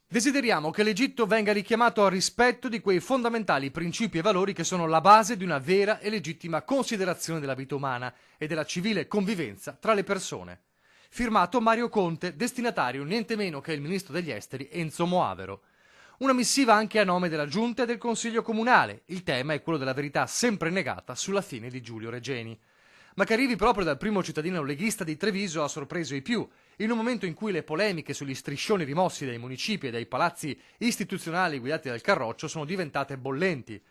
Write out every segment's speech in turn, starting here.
Desideriamo che l'Egitto venga richiamato al rispetto di quei fondamentali principi e valori che sono la base di una vera e legittima considerazione della vita umana e della civile convivenza tra le persone. Firmato Mario Conte, destinatario niente meno che il ministro degli esteri Enzo Moavero. Una missiva anche a nome della Giunta e del Consiglio Comunale. Il tema è quello della verità sempre negata sulla fine di Giulio Regeni. Ma che arrivi proprio dal primo cittadino leghista di Treviso ha sorpreso i più, in un momento in cui le polemiche sugli striscioni rimossi dai municipi e dai palazzi istituzionali guidati dal Carroccio sono diventate bollenti.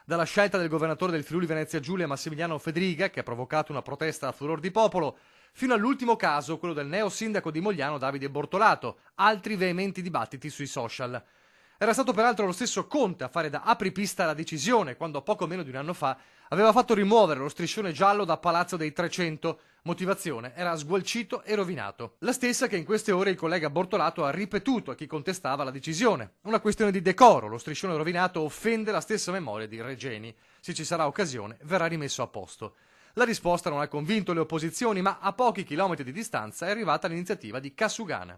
Dalla scelta del governatore del Friuli Venezia Giulia Massimiliano Fedriga, che ha provocato una protesta a furor di popolo, fino all'ultimo caso, quello del neo sindaco di Mogliano Davide Bortolato, altri veementi dibattiti sui social. Era stato peraltro lo stesso Conte a fare da apripista alla decisione, quando poco meno di un anno fa aveva fatto rimuovere lo striscione giallo da Palazzo dei 300. Motivazione: era sgualcito e rovinato. La stessa che in queste ore il collega Bortolato ha ripetuto a chi contestava la decisione. Una questione di decoro, lo striscione rovinato offende la stessa memoria di Regeni. Se ci sarà occasione, verrà rimesso a posto. La risposta non ha convinto le opposizioni, ma a pochi chilometri di distanza è arrivata l'iniziativa di Cassugana.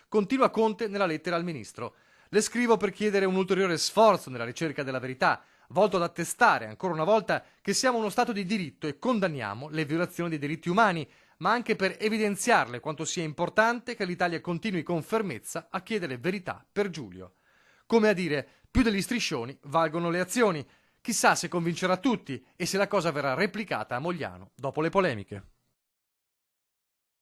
Continua Conte nella lettera al ministro. Le scrivo per chiedere un ulteriore sforzo nella ricerca della verità, volto ad attestare ancora una volta che siamo uno Stato di diritto e condanniamo le violazioni dei diritti umani, ma anche per evidenziarle quanto sia importante che l'Italia continui con fermezza a chiedere verità per Giulio. Come a dire, più degli striscioni valgono le azioni. Chissà se convincerà tutti e se la cosa verrà replicata a Mogliano dopo le polemiche.